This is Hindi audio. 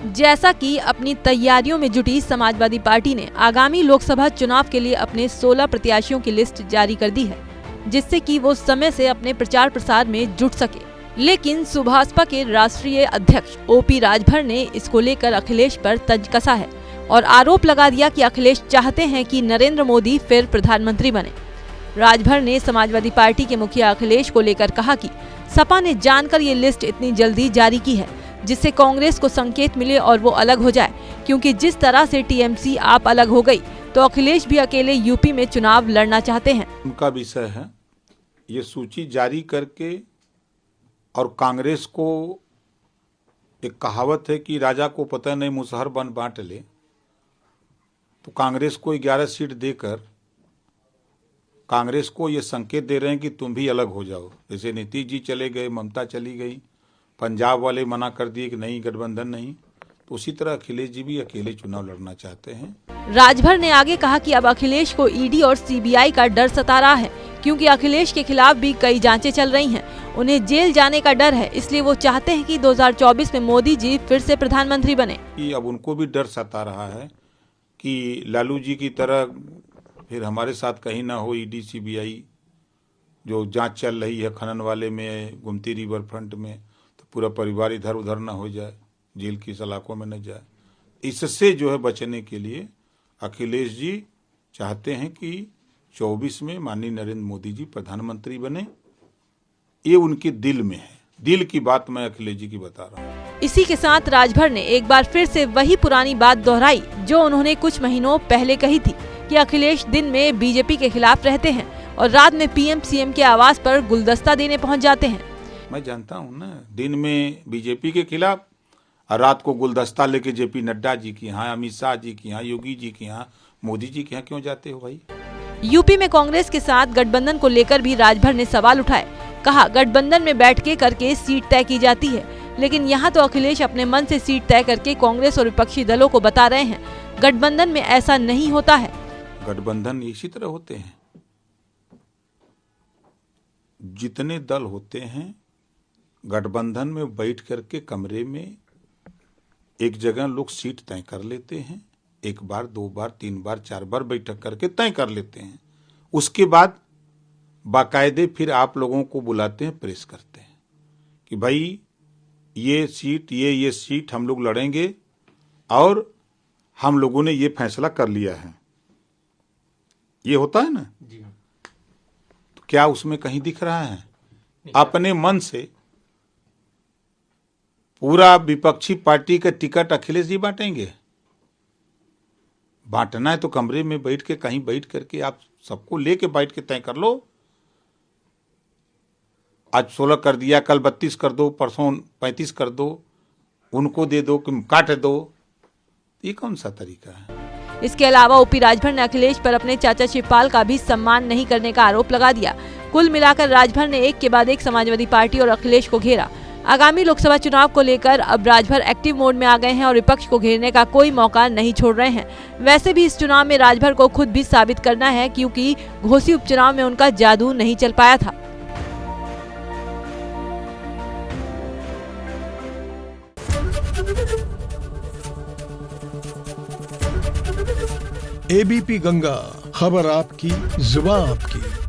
जैसा कि अपनी तैयारियों में जुटी समाजवादी पार्टी ने आगामी लोकसभा चुनाव के लिए अपने 16 प्रत्याशियों की लिस्ट जारी कर दी है, जिससे कि वो समय से अपने प्रचार प्रसार में जुट सके। लेकिन सुभाषपा के राष्ट्रीय अध्यक्ष ओपी राजभर ने इसको लेकर अखिलेश पर तंज कसा है और आरोप लगा दिया कि अखिलेश चाहते हैं कि नरेंद्र मोदी फिर प्रधानमंत्री बने। राजभर ने समाजवादी पार्टी के मुखिया अखिलेश को लेकर कहा कि सपा ने जानकर ये लिस्ट इतनी जल्दी जारी की है जिससे कांग्रेस को संकेत मिले और वो अलग हो जाए, क्योंकि जिस तरह से टीएमसी आप अलग हो गई तो अखिलेश भी अकेले यूपी में चुनाव लड़ना चाहते हैं। उनका विषय है ये सूची जारी करके, और कांग्रेस को एक कहावत है कि राजा को पता नहीं मुसहर बन बांट ले, तो कांग्रेस को 11 सीट देकर कांग्रेस को ये संकेत दे रहे हैं कि तुम भी अलग हो जाओ। जैसे नीतीश जी चले गए, ममता चली गई, पंजाब वाले मना कर दिए कि नहीं गठबंधन नहीं, तो उसी तरह अखिलेश जी भी अकेले चुनाव लड़ना चाहते हैं। राजभर ने आगे कहा कि अब अखिलेश को ईडी और सीबीआई का डर सता रहा है, क्योंकि अखिलेश के खिलाफ भी कई जांचें चल रही हैं। उन्हें जेल जाने का डर है, इसलिए वो चाहते हैं कि 2024 में मोदी जी फिर से प्रधानमंत्री बने। अब उनको भी डर सता रहा है कि लालू जी की तरह फिर हमारे साथ कहीं ना हो ईडी सीबीआई जो जांच चल रही है खनन वाले में, गुमती रिवर फ्रंट में, तो पूरा परिवार इधर उधर ना हो जाए, जेल की सलाखों में न जाए। इससे जो है बचने के लिए अखिलेश जी चाहते हैं कि 24 में माननीय नरेंद्र मोदी जी प्रधानमंत्री बने। ये उनके दिल में है, दिल की बात मैं अखिलेश जी की बता रहा हूँ। इसी के साथ राजभर ने एक बार फिर से वही पुरानी बात दोहराई जो उन्होंने कुछ महीनों पहले कही थी कि अखिलेश दिन में बीजेपी के खिलाफ रहते हैं और रात में पीएम सीएम के आवास पर गुलदस्ता देने पहुंच जाते हैं। मैं जानता हूं ना, दिन में बीजेपी के खिलाफ और रात को गुलदस्ता लेके जेपी नड्डा जी के यहाँ, अमित शाह जी के यहाँ, योगी जी के यहाँ, मोदी जी के यहाँ क्यों जाते हो भाई? यूपी में कांग्रेस के साथ गठबंधन को लेकर भी राजभर ने सवाल उठाए। कहा गठबंधन में बैठ के करके सीट तय की जाती है, लेकिन यहाँ तो अखिलेश अपने मन से सीट तय करके कांग्रेस और विपक्षी दलों को बता रहे हैं गठबंधन में ऐसा नहीं होता है। गठबंधन इसी तरह होते हैं, जितने दल होते हैं गठबंधन में बैठ करके कमरे में एक जगह लोग सीट तय कर लेते हैं, 1 बार 2 बार 3 बार 4 बार बैठक करके तय कर लेते हैं। उसके बाद बाकायदे फिर आप लोगों को बुलाते हैं, प्रेस करते हैं कि भाई ये सीट ये सीट हम लोग लड़ेंगे और हम लोगों ने ये फैसला कर लिया है। ये होता है ना जी। तो क्या उसमें कहीं दिख रहा है? अपने मन से पूरा विपक्षी पार्टी का टिकट अखिलेश जी बांटेंगे? बांटना है तो कमरे में बैठ के कहीं बैठ करके आप सबको लेके बैठ के तय कर लो। आज 16 कर दिया, कल 32 कर दो, परसों 35 कर दो, उनको दे दो कि काट दो। ये कौन सा तरीका है? इसके अलावा ओपी राजभर ने अखिलेश पर अपने चाचा शिवपाल का भी सम्मान नहीं करने का आरोप लगा दिया। कुल मिलाकर राजभर ने एक के बाद एक समाजवादी पार्टी और अखिलेश को घेरा। आगामी लोकसभा चुनाव को लेकर अब राजभर एक्टिव मोड में आ गए हैं और विपक्ष को घेरने का कोई मौका नहीं छोड़ रहे हैं। वैसे भी इस चुनाव में राजभर को खुद भी साबित करना है, क्योंकि घोसी उपचुनाव में उनका जादू नहीं चल पाया था। एबीपी गंगा, खबर आपकी, जुबान आपकी।